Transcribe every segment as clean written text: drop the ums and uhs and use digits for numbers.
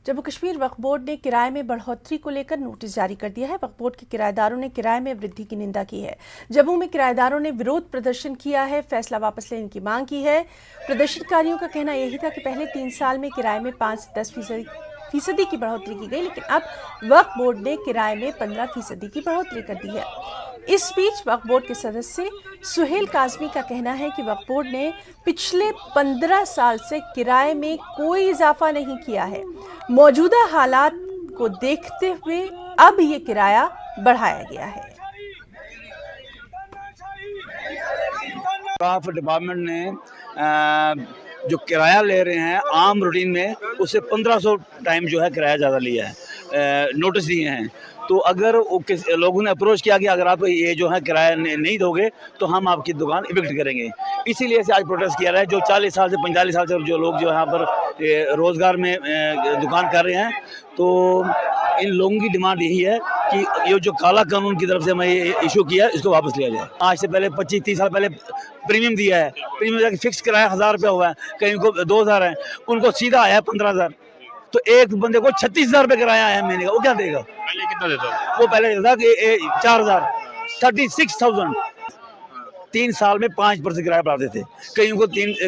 जम्मू कश्मीर वक्फ board ने किराए में बढ़ोतरी को लेकर नोटिस जारी कर दिया है। वक्फ बोर्ड के किराएदारों ने किराए में वृद्धि की निंदा की है। जम्मू में किराएदारों ने विरोध प्रदर्शन किया है, फैसला वापस लेने की मांग की है। प्रदर्शनकारियों का कहना यही था कि पहले 3 साल में किराए में 5-10% की बढ़ोतरी की गई, लेकिन अब वक्फ बोर्ड ने किराए में 15% की बढ़ोतरी कर दी है। इस बीच वक्फ बोर्ड के सदस्य सुहेल काजमी का कहना है कि वक्फ बोर्ड ने पिछले 15 साल से किराए में कोई इजाफा नहीं किया है। मौजूदा हालात को देखते हुए अब ये किराया बढ़ाया गया है। वक्फ डिपार्टमेंट ने जो किराया ले रहे हैं आम रूटीन में उससे 1500 टाइम जो है किराया ज़्यादा लिया है, नोटिस दिए हैं। तो अगर लोगों ने अप्रोच किया कि अगर आप ये जो है किराया नहीं दोगे तो हम आपकी दुकान इविक्ट करेंगे, इसीलिए से आज प्रोटेस्ट किया रहा है। जो 40 साल से 45 साल से जो लोग जो यहाँ पर रोज़गार में दुकान कर रहे हैं, तो इन लोगों की डिमांड यही है कि ये जो काला कानून की तरफ से हमें ये इशू किया है इसको वापस लिया जाए। आज से पहले 25-30 साल पहले प्रीमियम दिया है, प्रीमियम फिक्स किराया 1000 रुपया हुआ है, कहीं को 2000 है, उनको सीधा आया है 15,000। तो एक बंदे को 36,000 रुपये किराया आया है महीने का, वो क्या देगा? पहले कितना देता? वो पहले देता कि 4,000, 36,000। 3 साल में 5% किराया बढ़ाते थे,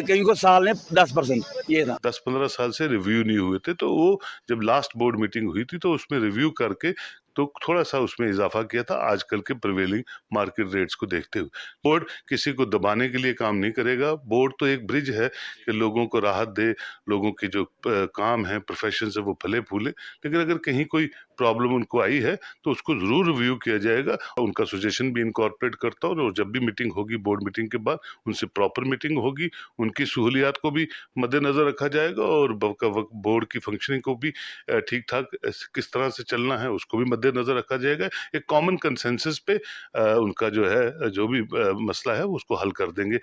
कहीं को साल में 10%। ये था 10-15 साल से रिव्यू नहीं हुए थे, तो वो जब लास्ट बोर्ड मीटिंग हुई थी तो उसमें रिव्यू करके तो थोड़ा सा उसमें इजाफा किया था आजकल के प्रिवेलिंग मार्केट रेट्स को देखते हुए। बोर्ड किसी को दबाने के लिए काम नहीं करेगा। बोर्ड तो एक ब्रिज है कि लोगों को राहत दे, लोगों की जो काम है, प्रोफेशन है, वो फले फूले। लेकिन अगर कहीं कोई प्रॉब्लम उनको आई है तो उसको जरूर रिव्यू किया जाएगा। उनका सजेशन भी इनकॉर्पोरेट करता हूँ, और जब भी मीटिंग होगी बोर्ड मीटिंग के बाद उनसे प्रॉपर मीटिंग होगी, उनकी सहूलियात को भी मद्देनजर रखा जाएगा और बोर्ड की फंक्शनिंग को भी ठीक ठाक किस तरह से चलना है उसको भी मद्देनजर रखा जाएगा। एक कॉमन कंसेंसस पे उनका जो है जो भी मसला है उसको हल कर देंगे।